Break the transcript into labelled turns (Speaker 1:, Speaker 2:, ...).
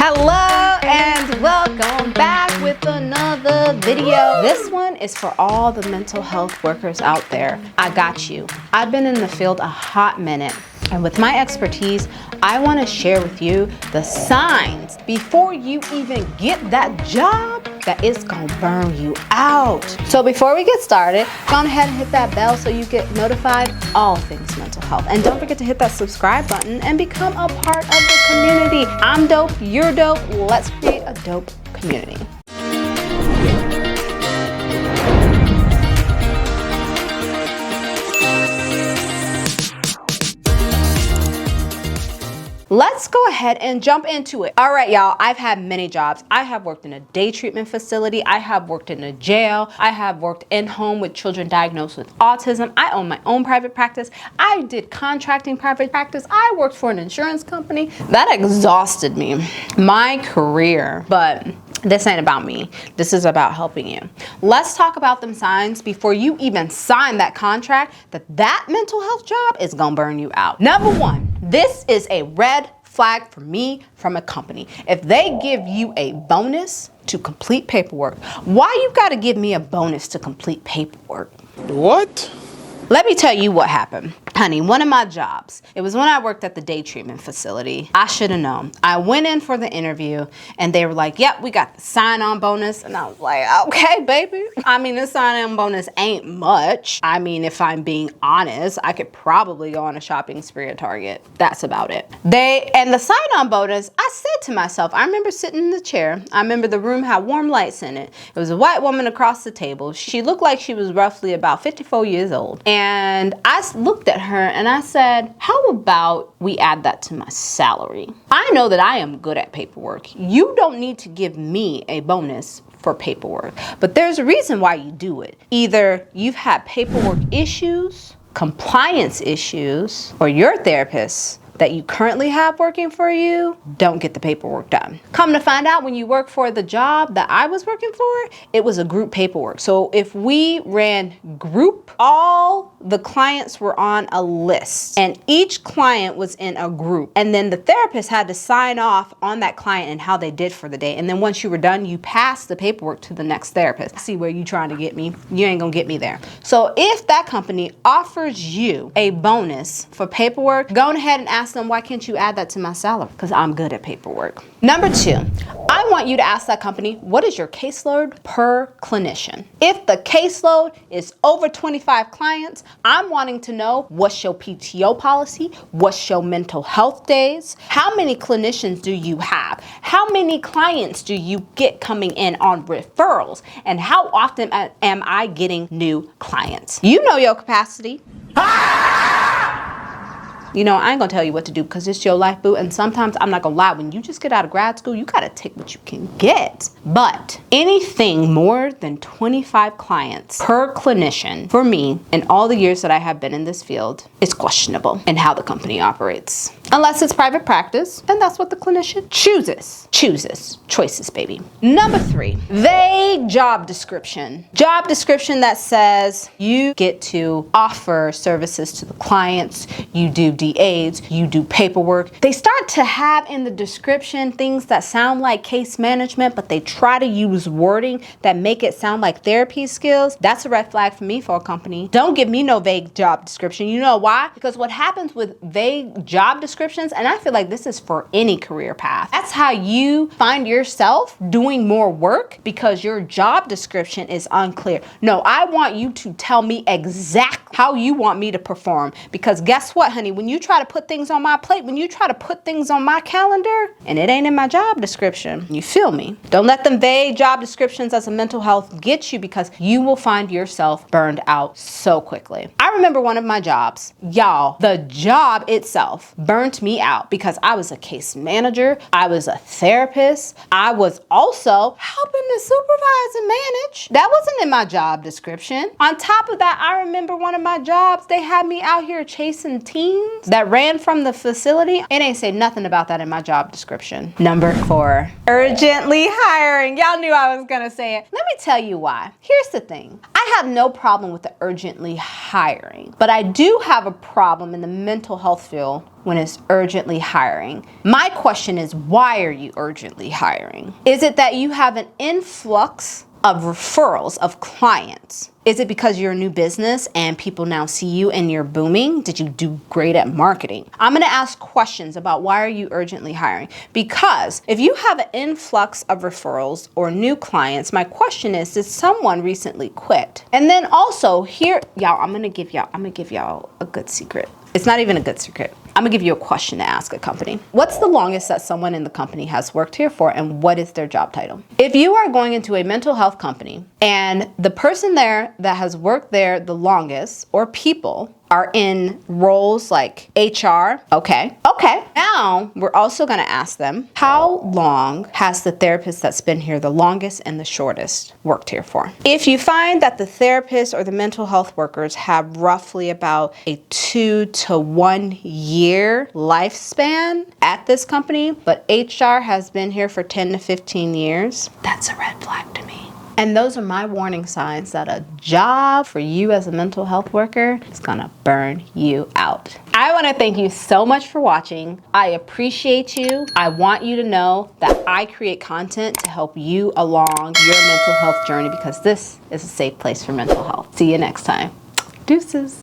Speaker 1: Hello and welcome back with another video. This one is for all the mental health workers out there. I got you. I've been in the field a hot minute, and with my expertise, I want to share with you the signs before you even get that job that it's gonna burn you out. So before we get started, go ahead and hit that bell so you get notified all things mental health. And don't forget to hit that subscribe button and become a part of the community. I'm dope, you're dope, let's create a dope community. Let's go ahead and jump into it. All right, y'all, I've had many jobs. I have worked in a day treatment facility. I have worked in a jail. I have worked in home with children diagnosed with autism. I own my own private practice. I did contracting private practice. I worked for an insurance company. That exhausted me, my career, but this ain't about me. This is about helping you. Let's talk about them signs before you even sign that contract that mental health job is gonna burn you out. Number one, this is a red flag for me from a company. If they give you a bonus to complete paperwork, why you gotta give me a bonus to complete paperwork?
Speaker 2: What?
Speaker 1: Let me tell you what happened. Honey, one of my jobs, it was when I worked at the day treatment facility. I should have known. I went in for the interview and they were like, yep, we got the sign-on bonus. And I was like, okay, baby. I mean, the sign-on bonus ain't much. I mean, if I'm being honest, I could probably go on a shopping spree at Target. That's about it. And the sign-on bonus, I said to myself, I remember sitting in the chair. I remember the room had warm lights in it. It was a white woman across the table. She looked like she was roughly about 54 years old. And I looked at her and I said, how about we add that to my salary? I know that I am good at paperwork. You don't need to give me a bonus for paperwork, but there's a reason why you do it. Either you've had paperwork issues, compliance issues, or your therapist that you currently have working for you don't get the paperwork done. Come to find out, when you work for the job that I was working for, it was a group paperwork. So if we ran group, all the clients were on a list and each client was in a group. And then the therapist had to sign off on that client and how they did for the day. And then once you were done, you passed the paperwork to the next therapist. I see where you trying to get me. You ain't gonna get me there. So if that company offers you a bonus for paperwork, go ahead and ask them, why can't you add that to my salary? Because I'm good at paperwork. Number two, I want you to ask that company, what is your caseload per clinician? If the caseload is over 25 clients, I'm wanting to know, what's your PTO policy? What's your mental health days? How many clinicians do you have? How many clients do you get coming in on referrals? And how often am I getting new clients? You know your capacity. You know, I ain't gonna tell you what to do because it's your life, boo. And sometimes, I'm not gonna lie, when you just get out of grad school, you gotta take what you can get. But anything more than 25 clients per clinician, for me, in all the years that I have been in this field, is questionable in how the company operates. Unless it's private practice, and that's what the clinician chooses. Choices, baby. Number three, vague job description. Job description that says you get to offer services to the clients, you do DAs, you do paperwork. They start to have in the description things that sound like case management, but they try to use wording that make it sound like therapy skills. That's a red flag for me for a company. Don't give me no vague job description. You know why? Because what happens with vague job descriptions, and I feel like this is for any career path, that's how you find yourself doing more work because your job description is unclear. No, I want you to tell me exactly how you want me to perform, because guess what, honey? When you try to put things on my plate, when you try to put things on my calendar, and it ain't in my job description, you feel me? Don't let them vague job descriptions as a mental health get you, because you will find yourself burned out so quickly. I remember one of my jobs, y'all, the job itself burnt me out because I was a case manager, I was a therapist, I was also helping to supervise and manage. That wasn't in my job description. On top of that, I remember one of my jobs, they had me out here chasing teens that ran from the facility. It ain't say nothing about that in my job description. Number 4, urgently hiring. Y'all knew I was gonna say it. Let me tell you why. Here's the thing. I have no problem with the urgently hiring, but I do have a problem in the mental health field when it's urgently hiring. My question is, why are you urgently hiring? Is it that you have an influx of referrals of clients? Is it because you're a new business and people now see you and you're booming? Did you do great at marketing? I'm gonna ask questions about why are you urgently hiring? Because if you have an influx of referrals or new clients, my question is, did someone recently quit? And then also here, y'all, I'm gonna give y'all a good secret. It's not even a good secret. I'm gonna give you a question to ask a company. What's the longest that someone in the company has worked here for, and what is their job title? If you are going into a mental health company and the person there that has worked there the longest, or people, are in roles like HR, okay. Now, we're also gonna ask them, how long has the therapist that's been here the longest and the shortest worked here for? If you find that the therapists or the mental health workers have roughly about a 2 to 1 year lifespan at this company, but HR has been here for 10 to 15 years, that's a red flag to me. And those are my warning signs that a job for you as a mental health worker is gonna burn you out. I wanna thank you so much for watching. I appreciate you. I want you to know that I create content to help you along your mental health journey, because this is a safe place for mental health. See you next time. Deuces.